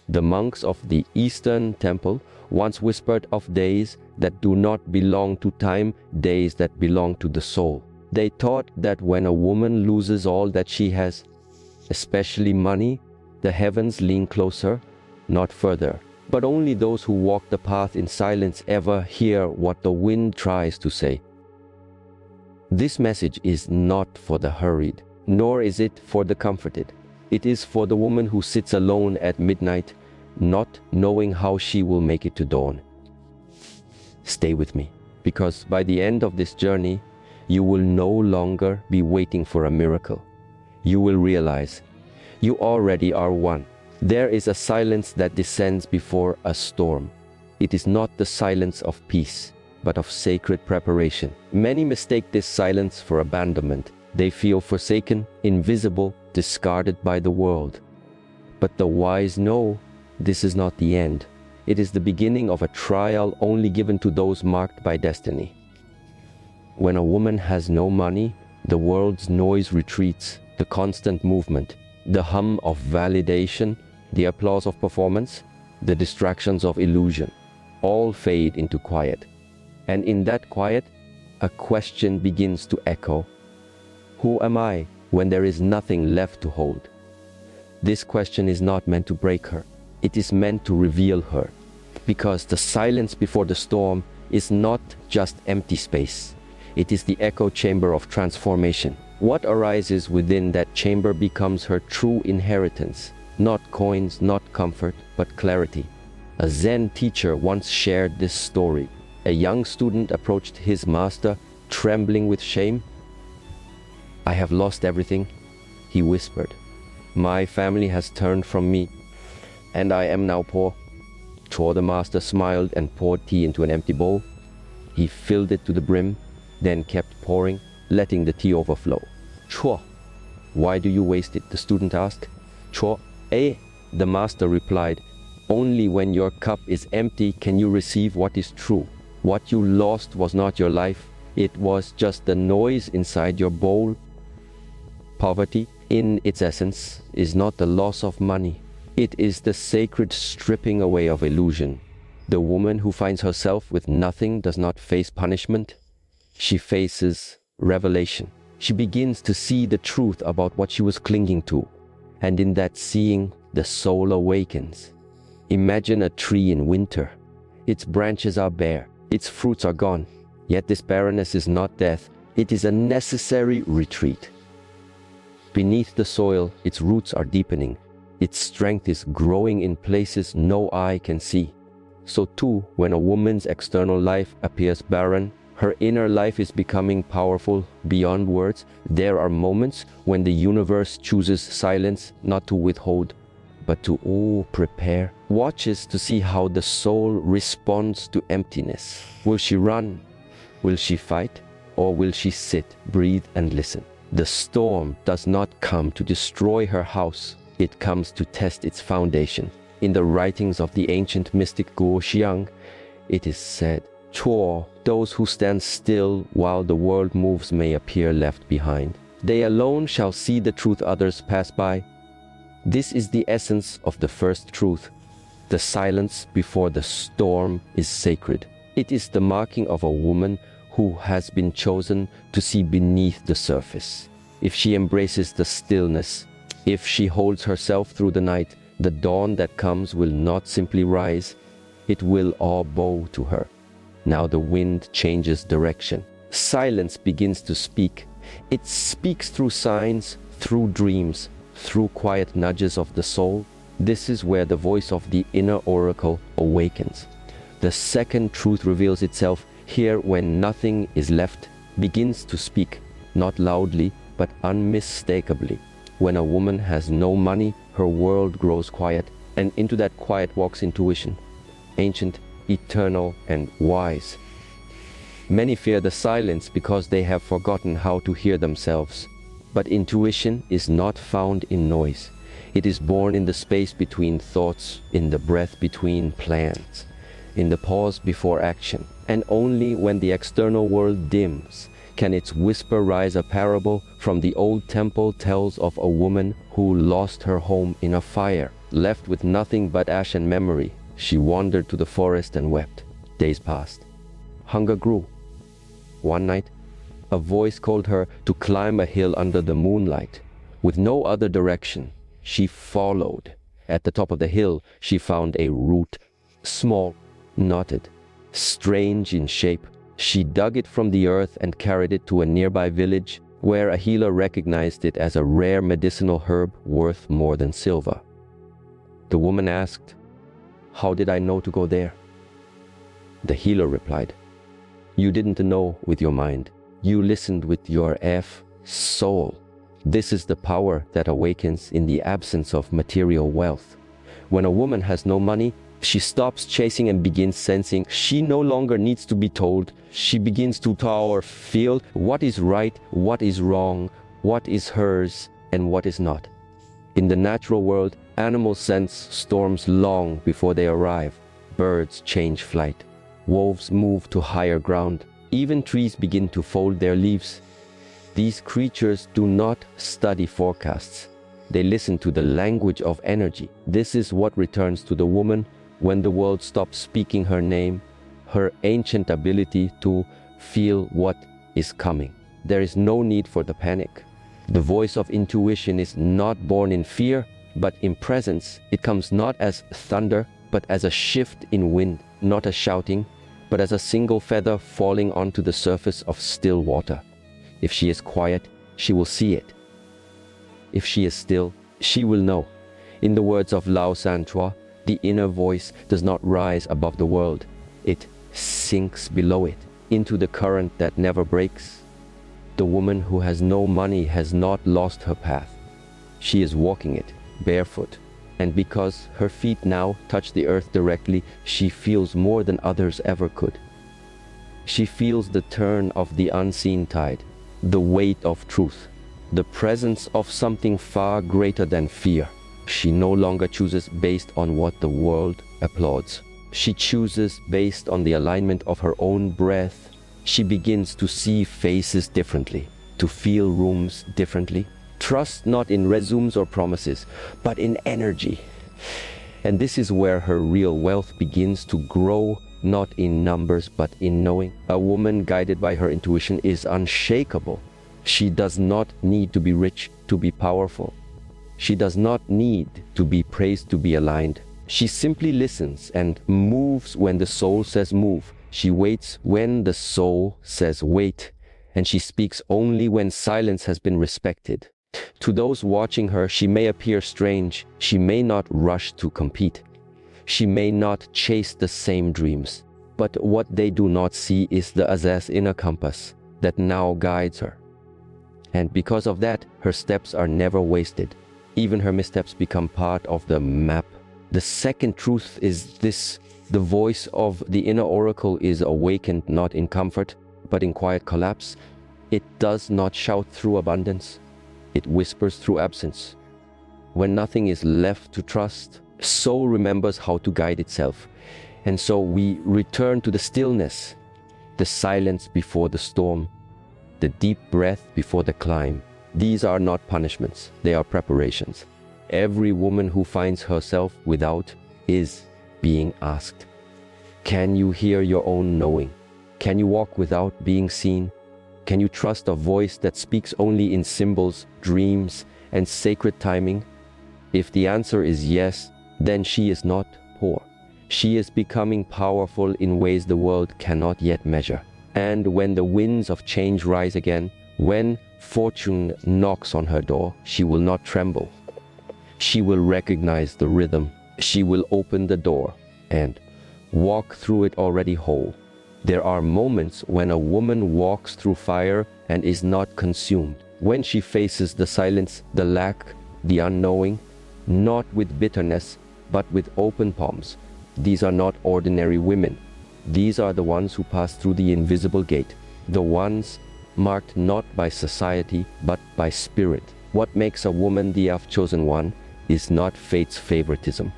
The monks of the Eastern temple once whispered of days that do not belong to time, days that belong to the soul. They taught that when a woman loses all that she has, especially money, the heavens lean closer, not further. But only those who walk the path in silence ever hear what the wind tries to say. This message is not for the hurried, nor is it for the comforted. It is for the woman who sits alone at midnight, not knowing how she will make it to dawn. Stay with me, because by the end of this journey, you will no longer be waiting for a miracle. You will realize you already are one. There is a silence that descends before a storm. It is not the silence of peace, but of sacred preparation. Many mistake this silence for abandonment. They feel forsaken, invisible, discarded by the world. But the wise know this is not the end. It is the beginning of a trial only given to those marked by destiny. When a woman has no money, the world's noise retreats, the constant movement, the hum of validation, the applause of performance, the distractions of illusion, all fade into quiet. And in that quiet, a question begins to echo. Who am I when there is nothing left to hold? This question is not meant to break her. It is meant to reveal her. Because the silence before the storm is not just empty space. It is the echo chamber of transformation. What arises within that chamber becomes her true inheritance. Not coins, not comfort, but clarity. A Zen teacher once shared this story. A young student approached his master, trembling with shame. "I have lost everything," he whispered. "My family has turned from me, and I am now poor." Chuo the master smiled and poured tea into an empty bowl. He filled it to the brim, then kept pouring, letting the tea overflow. "Chuo, why do you waste it?" the student asked. "Chuo, the master replied, "only when your cup is empty can you receive what is true. What you lost was not your life, it was just the noise inside your bowl." Poverty, in its essence, is not the loss of money. It is the sacred stripping away of illusion. The woman who finds herself with nothing does not face punishment. She faces revelation. She begins to see the truth about what she was clinging to. And in that seeing, the soul awakens. Imagine a tree in winter. Its branches are bare, its fruits are gone. Yet this barrenness is not death, it is a necessary retreat. Beneath the soil, its roots are deepening. Its strength is growing in places no eye can see. So too, when a woman's external life appears barren, her inner life is becoming powerful beyond words. There are moments when the universe chooses silence not to withhold, but to prepare. Watches to see how the soul responds to emptiness. Will she run? Will she fight? Or will she sit, breathe, and listen? The storm does not come to destroy her house. It comes to test its foundation. In the writings of the ancient mystic Guo Xiang, it is said, "Chuo, those who stand still while the world moves may appear left behind. They alone shall see the truth others pass by." This is the essence of the first truth. The silence before the storm is sacred. It is the marking of a woman who has been chosen to see beneath the surface. If she embraces the stillness, if she holds herself through the night, the dawn that comes will not simply rise, it will all bow to her. Now the wind changes direction. Silence begins to speak. It speaks through signs, through dreams, through quiet nudges of the soul. This is where the voice of the inner oracle awakens. The second truth reveals itself here when nothing is left, begins to speak, not loudly, but unmistakably. When a woman has no money, her world grows quiet, and into that quiet walks intuition, ancient, eternal, and wise. Many fear the silence because they have forgotten how to hear themselves. But intuition is not found in noise. It is born in the space between thoughts, in the breath between plans, in the pause before action. And only when the external world dims Can its whisper rise a parable from the old temple tells of a woman who lost her home in a fire, left with nothing but ash and memory? She wandered to the forest and wept. Days passed. Hunger grew. One night, a voice called her to climb a hill under the moonlight. With no other direction, she followed. At the top of the hill, she found a root, small, knotted, strange in shape. She dug it from the earth and carried it to a nearby village, where a healer recognized it as a rare medicinal herb worth more than silver. The woman asked, "How did I know to go there?" The healer replied, "You didn't know with your mind. You listened with your soul. This is the power that awakens in the absence of material wealth. When a woman has no money, she stops chasing and begins sensing. She no longer needs to be told. She begins to feel what is right, what is wrong, what is hers, and what is not. In the natural world, animals sense storms long before they arrive. Birds change flight. Wolves move to higher ground. Even trees begin to fold their leaves. These creatures do not study forecasts. They listen to the language of energy. This is what returns to the woman when the world stops speaking her name, her ancient ability to feel what is coming. There is no need for the panic. The voice of intuition is not born in fear, but in presence. It comes not as thunder, but as a shift in wind, not as shouting, but as a single feather falling onto the surface of still water. If she is quiet, she will see it. If she is still, she will know. In the words of Lao Sanchua, the inner voice does not rise above the world. It sinks below it, into the current that never breaks. The woman who has no money has not lost her path. She is walking it, barefoot. And because her feet now touch the earth directly, she feels more than others ever could. She feels the turn of the unseen tide, the weight of truth, the presence of something far greater than fear. She no longer chooses based on what the world applauds. She chooses based on the alignment of her own breath. She begins to see faces differently, to feel rooms differently. Trust not in resumes or promises, but in energy. And this is where her real wealth begins to grow, not in numbers, but in knowing. A woman guided by her intuition is unshakable. She does not need to be rich to be powerful. She does not need to be praised to be aligned. She simply listens and moves when the soul says move. She waits when the soul says wait. And she speaks only when silence has been respected. To those watching her, she may appear strange. She may not rush to compete. She may not chase the same dreams. But what they do not see is the Azaz inner compass that now guides her. And because of that, her steps are never wasted. Even her missteps become part of the map. The second truth is this: the voice of the inner oracle is awakened not in comfort, but in quiet collapse. It does not shout through abundance. It whispers through absence. When nothing is left to trust, soul remembers how to guide itself. And so we return to the stillness, the silence before the storm, the deep breath before the climb. These are not punishments, they are preparations. Every woman who finds herself without is being asked, can you hear your own knowing? Can you walk without being seen? Can you trust a voice that speaks only in symbols, dreams, and sacred timing? If the answer is yes, then she is not poor. She is becoming powerful in ways the world cannot yet measure. And when the winds of change rise again, when fortune knocks on her door, she will not tremble. She will recognize the rhythm. She will open the door and walk through it already whole. There are moments when a woman walks through fire and is not consumed. When she faces the silence, the lack, the unknowing, not with bitterness, but with open palms. These are not ordinary women. These are the ones who pass through the invisible gate, the ones marked not by society, but by spirit. What makes a woman the chosen one is not fate's favoritism.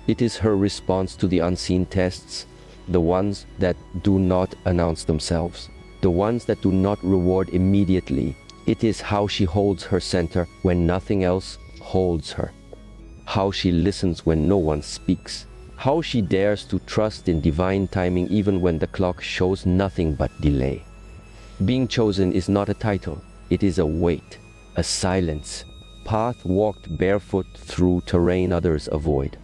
It is her response to the unseen tests, the ones that do not announce themselves. the ones that do not reward immediately. It is how she holds her center when nothing else holds her, how she listens when no one speaks, how she dares to trust in divine timing even when the clock shows nothing but delay. Being chosen is not a title, it is a weight, a silence, path walked barefoot through terrain others avoid.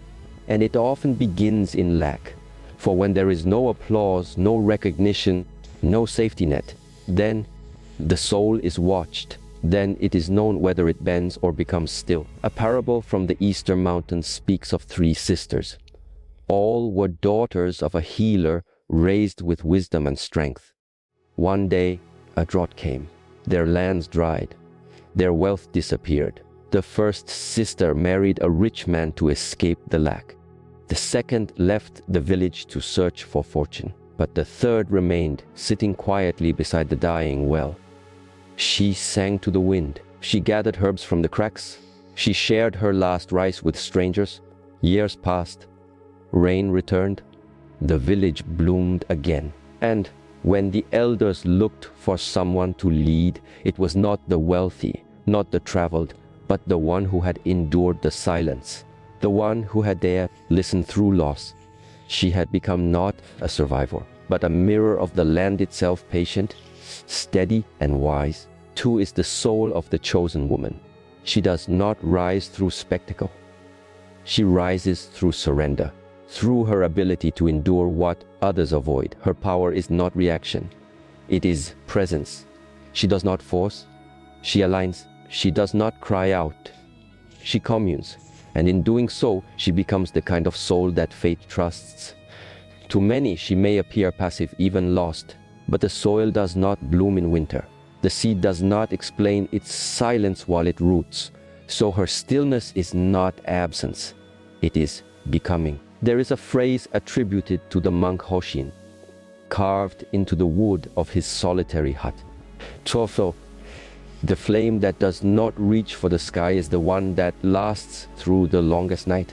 And it often begins in lack, for when there is no applause, no recognition, no safety net, then the soul is watched. Then it is known whether it bends or becomes still. A parable from the Eastern mountains speaks of three sisters. All were daughters of a healer raised with wisdom and strength. One day, a drought came. Their lands dried. Their wealth disappeared. The first sister married a rich man to escape the lack. The second left the village to search for fortune. But the third remained, sitting quietly beside the dying well. She sang to the wind. She gathered herbs from the cracks. She shared her last rice with strangers. Years passed. Rain returned. The village bloomed again. And when the elders looked for someone to lead, it was not the wealthy, not the traveled, but the one who had endured the silence, the one who had dared listen through loss. She had become not a survivor, but a mirror of the land itself, patient, steady, and wise. Too is the soul of the chosen woman. She does not rise through spectacle. She rises through surrender, through her ability to endure what others avoid. Her power is not reaction. It is presence. She does not force. She aligns. She does not cry out. She communes. And in doing so, she becomes the kind of soul that fate trusts. To many, she may appear passive, even lost. But the soil does not bloom in winter. The seed does not explain its silence while it roots. So her stillness is not absence. It is becoming. There is a phrase attributed to the monk Hoshin, carved into the wood of his solitary hut. Chofo, the flame that does not reach for the sky is the one that lasts through the longest night.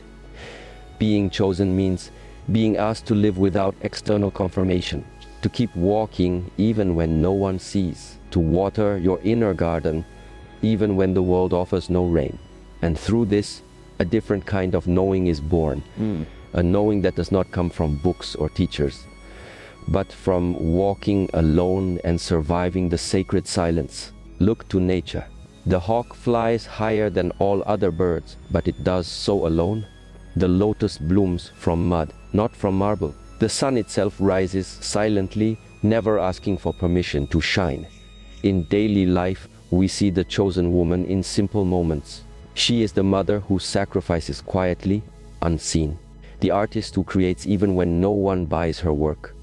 Being chosen means being asked to live without external confirmation, to keep walking even when no one sees, to water your inner garden even when the world offers no rain. And through this, a different kind of knowing is born, a knowing that does not come from books or teachers, but from walking alone and surviving the sacred silence. Look to nature. The hawk flies higher than all other birds, but it does so alone. The lotus blooms from mud, not from marble. The sun itself rises silently, never asking for permission to shine. In daily life, we see the chosen woman in simple moments. She is the mother who sacrifices quietly, unseen. The artist who creates even when no one buys her work.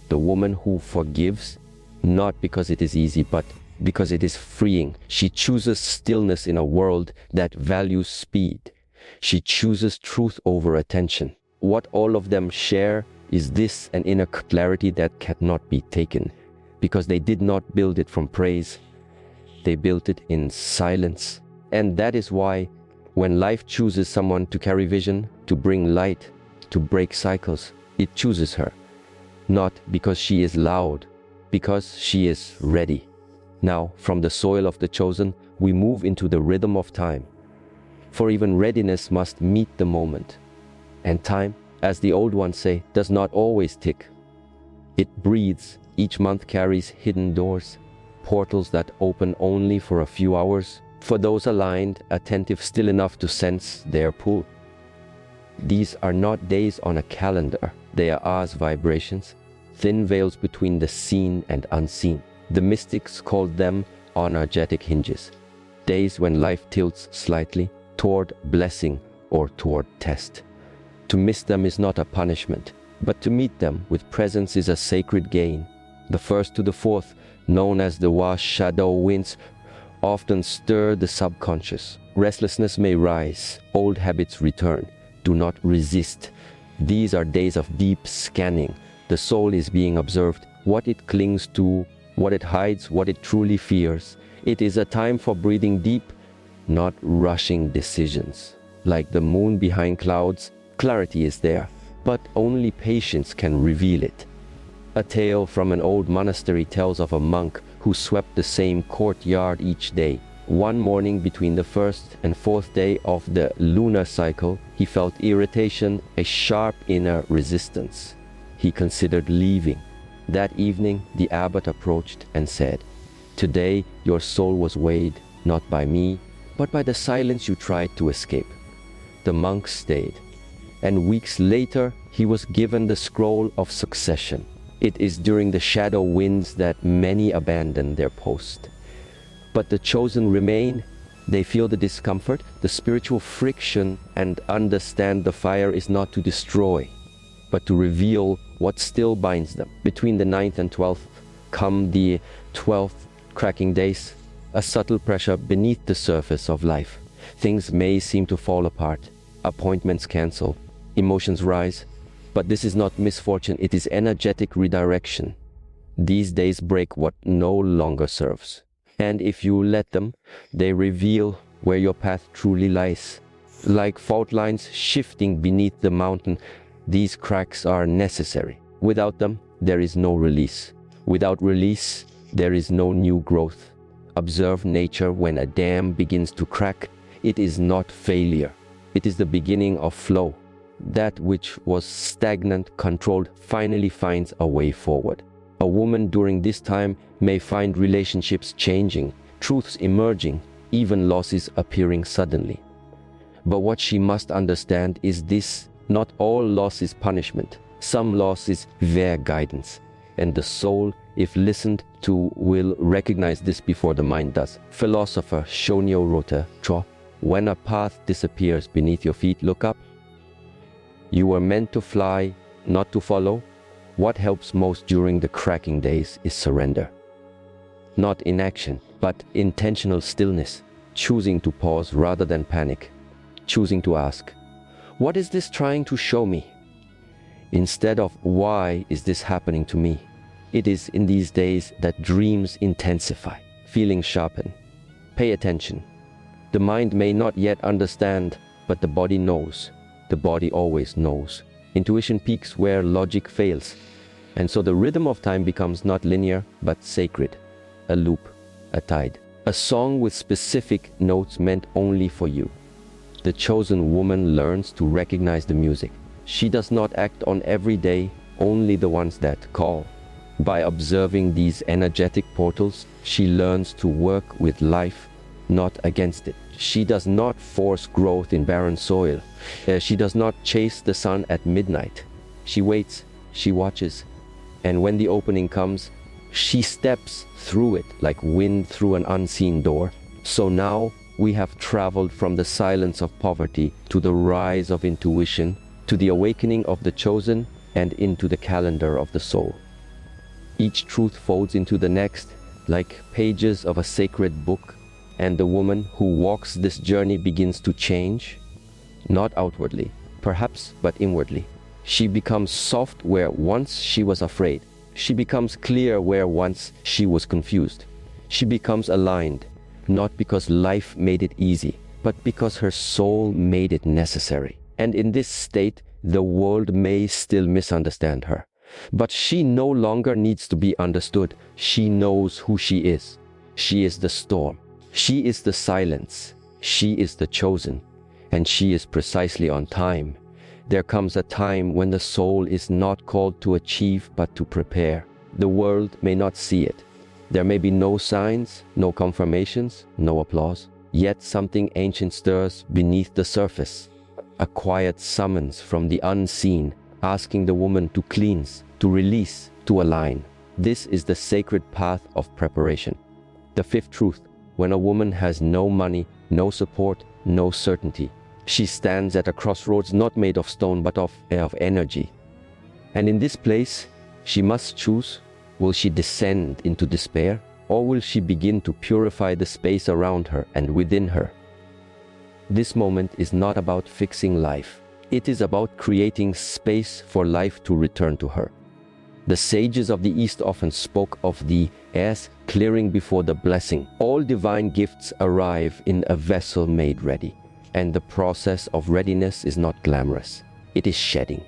The woman who forgives, not because it is easy, but because it is freeing. She chooses stillness in a world that values speed. She chooses truth over attention. What all of them share is this: an inner clarity that cannot be taken, because they did not build it from praise. They built it in silence. And that is why, when life chooses someone to carry vision, to bring light, to break cycles, it chooses her. Not because she is loud, because she is ready. Now, from the soil of the chosen, we move into the rhythm of time. For even readiness must meet the moment. And time, as the old ones say, does not always tick. It breathes. Each month carries hidden doors, portals that open only for a few hours, for those aligned, attentive, still enough to sense their pull. These are not days on a calendar. They are ours vibrations, thin veils between the seen and unseen. The mystics called them energetic hinges, days when life tilts slightly toward blessing or toward test. To miss them is not a punishment, but to meet them with presence is a sacred gain. The first to the fourth, known as the wash shadow winds, often stir the subconscious. Restlessness may rise, old habits return. Do not resist. These are days of deep scanning. The soul is being observed, what it clings to, what it hides, what it truly fears. It is a time for breathing deep, not rushing decisions. Like the moon behind clouds, clarity is there, but only patience can reveal it. A tale from an old monastery tells of a monk who swept the same courtyard each day. One morning between the first and fourth day of the lunar cycle, he felt irritation, a sharp inner resistance. He considered leaving. That evening, the abbot approached and said, "Today your soul was weighed, not by me, but by the silence you tried to escape." The monk stayed, and weeks later he was given the scroll of succession. It is during the shadow winds that many abandon their post. But the chosen remain. They feel the discomfort, the spiritual friction, and understand the fire is not to destroy, but to reveal what still binds them. Between the 9th and 12th come the 12th cracking days, a subtle pressure beneath the surface of life. Things may seem to fall apart, appointments cancel, emotions rise, but this is not misfortune, it is energetic redirection. These days break what no longer serves. And if you let them, they reveal where your path truly lies. Like fault lines shifting beneath the mountain, these cracks are necessary. Without them, there is no release. Without release, there is no new growth. Observe nature when a dam begins to crack. It is not failure. It is the beginning of flow. That which was stagnant, controlled, finally finds a way forward. A woman during this time may find relationships changing, truths emerging, even losses appearing suddenly. But what she must understand is this: not all loss is punishment. Some loss is their guidance. And the soul, if listened to, will recognize this before the mind does. Philosopher Shonyo wrote, "When a path disappears beneath your feet, look up. You were meant to fly, not to follow. What helps most during the cracking days is surrender. Not inaction, but intentional stillness, choosing to pause rather than panic, choosing to ask, what is this trying to show me? Instead of why is this happening to me? It is in these days that dreams intensify, feelings sharpen. Pay attention. The mind may not yet understand, but the body knows. The body always knows. Intuition peaks where logic fails. And so the rhythm of time becomes not linear, but sacred. A loop, a tide. A song with specific notes meant only for you. The chosen woman learns to recognize the music. She does not act on every day, only the ones that call. By observing these energetic portals, she learns to work with life, not against it. She does not force growth in barren soil. She does not chase the sun at midnight. She waits, she watches, and when the opening comes, she steps through it like wind through an unseen door. So now we have traveled from the silence of poverty to the rise of intuition, to the awakening of the chosen, and into the calendar of the soul. Each truth folds into the next, like pages of a sacred book, and the woman who walks this journey begins to change, not outwardly, perhaps, but inwardly. She becomes soft where once she was afraid. She becomes clear where once she was confused. She becomes aligned, not because life made it easy, but because her soul made it necessary. And in this state, the world may still misunderstand her. But she no longer needs to be understood. She knows who she is. She is the storm. She is the silence. She is the chosen. And she is precisely on time. There comes a time when the soul is not called to achieve, but to prepare. The world may not see it. There may be no signs, no confirmations, no applause. Yet something ancient stirs beneath the surface. A quiet summons from the unseen, asking the woman to cleanse, to release, to align. This is the sacred path of preparation. The fifth truth: when a woman has no money, no support, no certainty, she stands at a crossroads not made of stone but of energy. And in this place, she must choose: will she descend into despair, or will she begin to purify the space around her and within her? This moment is not about fixing life. It is about creating space for life to return to her. The sages of the East often spoke of the as clearing before the blessing. All divine gifts arrive in a vessel made ready. And the process of readiness is not glamorous. It is shedding,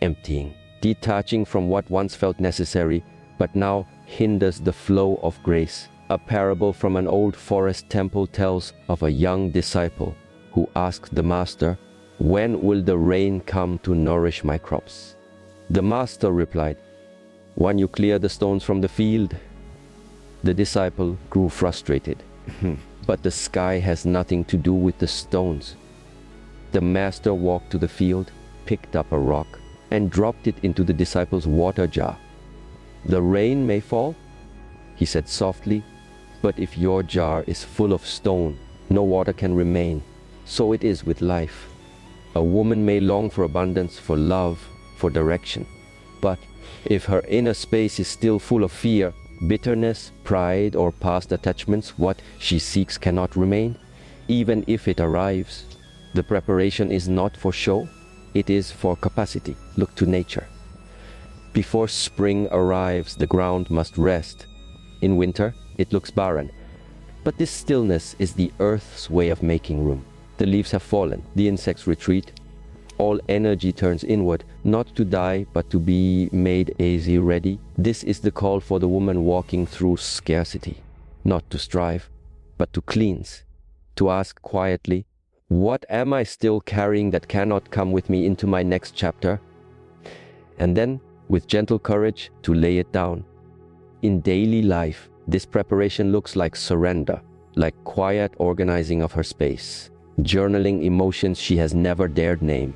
emptying, detaching from what once felt necessary, but now hinders the flow of grace. A parable from an old forest temple tells of a young disciple who asked the master, "When will the rain come to nourish my crops?" The master replied, "When you clear the stones from the field." The disciple grew frustrated. But the sky has nothing to do with the stones. The master walked to the field, picked up a rock, and dropped it into the disciple's water jar. "The rain may fall," he said softly, "but if your jar is full of stone, no water can remain. So it is with life. A woman may long for abundance, for love, for direction. But if her inner space is still full of fear, bitterness, pride, or past attachments, what she seeks cannot remain. Even if it arrives, the preparation is not for show, it is for capacity. Look to nature. Before spring arrives, the ground must rest. In winter, it looks barren. But this stillness is the earth's way of making room. The leaves have fallen, the insects retreat. All energy turns inward, not to die, but to be made easy ready. This is the call for the woman walking through scarcity. Not to strive, but to cleanse. To ask quietly, what am I still carrying that cannot come with me into my next chapter? And then, with gentle courage, to lay it down. In daily life, this preparation looks like surrender, like quiet organizing of her space, journaling emotions she has never dared name,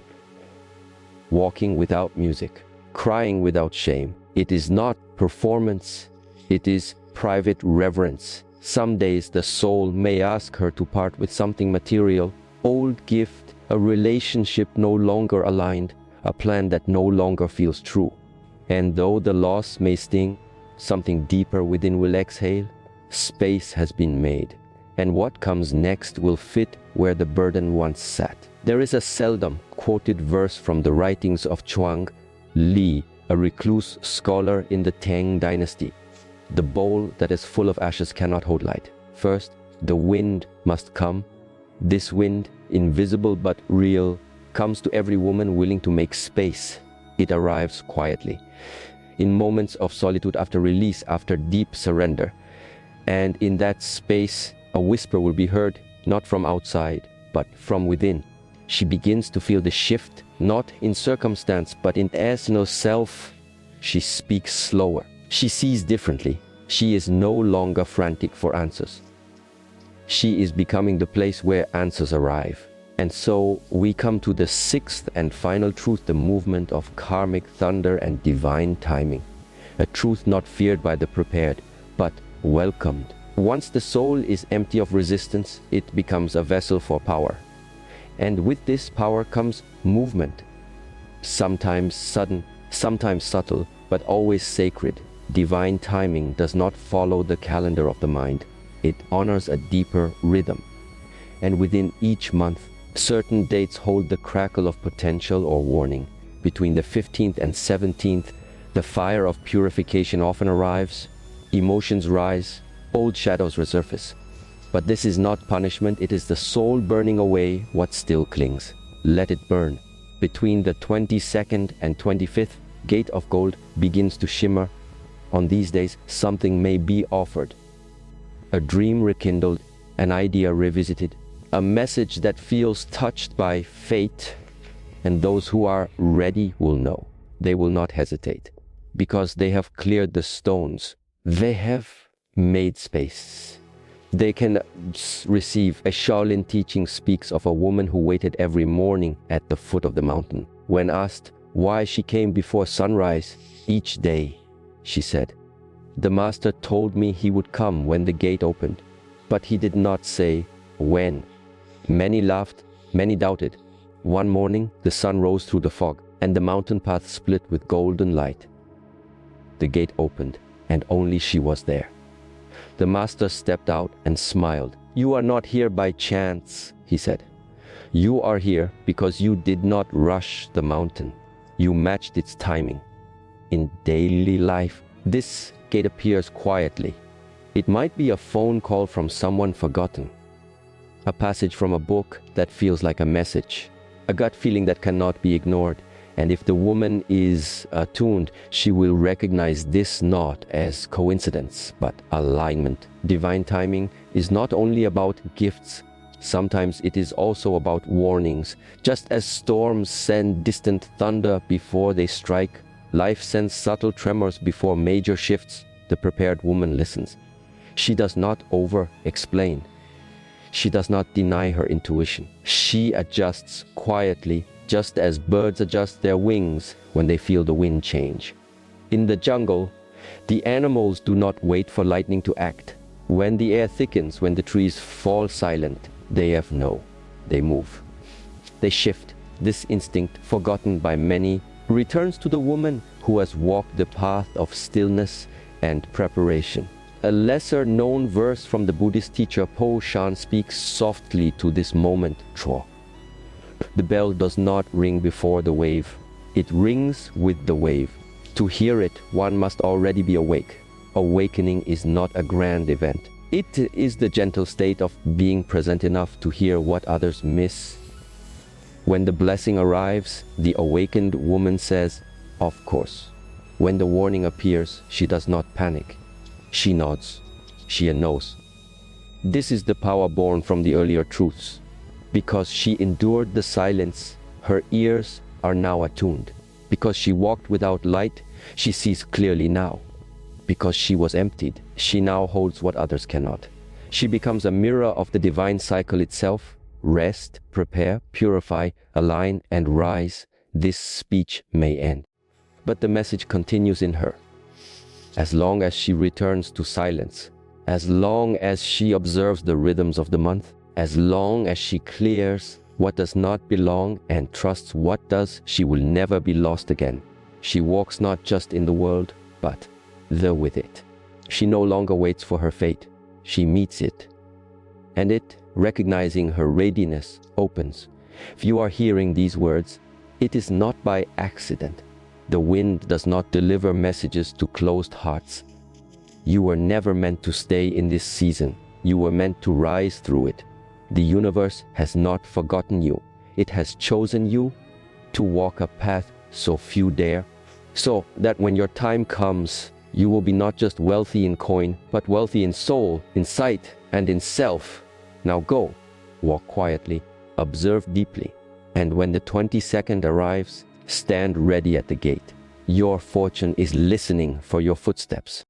walking without music, crying without shame. It is not performance, it is private reverence. Some days the soul may ask her to part with something material, old gift, a relationship no longer aligned, a plan that no longer feels true. And though the loss may sting, something deeper within will exhale. Space has been made, and what comes next will fit where the burden once sat. There is a seldom quoted verse from the writings of Chuang Li, a recluse scholar in the Tang dynasty. The bowl that is full of ashes cannot hold light. First, the wind must come. This wind, invisible but real, comes to every woman willing to make space. It arrives quietly, in moments of solitude, after release, after deep surrender. And in that space, a whisper will be heard, not from outside, but from within. She begins to feel the shift, not in circumstance, but in personal self. She speaks slower. She sees differently. She is no longer frantic for answers. She is becoming the place where answers arrive. And so we come to the sixth and final truth, the movement of karmic thunder and divine timing. A truth not feared by the prepared, but welcomed. Once the soul is empty of resistance, it becomes a vessel for power. And with this power comes movement. Sometimes sudden, sometimes subtle, but always sacred. Divine timing does not follow the calendar of the mind. It honors a deeper rhythm. And within each month, certain dates hold the crackle of potential or warning. Between the 15th and 17th, the fire of purification often arrives. Emotions rise, old shadows resurface. But this is not punishment, it is the soul burning away what still clings. Let it burn. Between the 22nd and 25th, gate of gold begins to shimmer. On these days, something may be offered. A dream rekindled, an idea revisited, a message that feels touched by fate. And those who are ready will know. They will not hesitate, because they have cleared the stones. They have made space. They can receive. A Shaolin teaching speaks of a woman who waited every morning at the foot of the mountain. When asked why she came before sunrise each day, she said, "The master told me he would come when the gate opened, but he did not say when." Many laughed, many doubted. One morning, the sun rose through the fog, and the mountain path split with golden light. The gate opened, and only she was there. The master stepped out and smiled. "You are not here by chance," he said. "You are here because you did not rush the mountain. You matched its timing." In daily life, this gate appears quietly. It might be a phone call from someone forgotten, a passage from a book that feels like a message, a gut feeling that cannot be ignored, And if the woman is attuned, she will recognize this not as coincidence, but alignment. Divine timing is not only about gifts. Sometimes it is also about warnings. Just as storms send distant thunder before they strike, life sends subtle tremors before major shifts. The prepared woman listens. She does not over-explain. She does not deny her intuition. She adjusts quietly, just as birds adjust their wings when they feel the wind change. In the jungle, the animals do not wait for lightning to act. When the air thickens, when the trees fall silent, they move. They shift. This instinct, forgotten by many, returns to the woman who has walked the path of stillness and preparation. A lesser-known verse from the Buddhist teacher Po Shan speaks softly to this moment, Cho. The bell does not ring before the wave. It rings with the wave. To hear it, one must already be awake. Awakening is not a grand event. It is the gentle state of being present enough to hear what others miss. When the blessing arrives, the awakened woman says, "Of course." When the warning appears, she does not panic. She nods. She knows. This is the power born from the earlier truths. Because she endured the silence, her ears are now attuned. Because she walked without light, she sees clearly now. Because she was emptied, she now holds what others cannot. She becomes a mirror of the divine cycle itself. Rest, prepare, purify, align, and rise. This speech may end. But the message continues in her. As long as she returns to silence, as long as she observes the rhythms of the month, as long as she clears what does not belong and trusts what does, she will never be lost again. She walks not just in the world, but with it. She no longer waits for her fate. She meets it. And it, recognizing her readiness, opens. If you are hearing these words, it is not by accident. The wind does not deliver messages to closed hearts. You were never meant to stay in this season. You were meant to rise through it. The universe has not forgotten you. It has chosen you to walk a path so few dare, so that when your time comes, you will be not just wealthy in coin, but wealthy in soul, in sight, and in self. Now go, walk quietly, observe deeply, and when the 22nd arrives, stand ready at the gate. Your fortune is listening for your footsteps.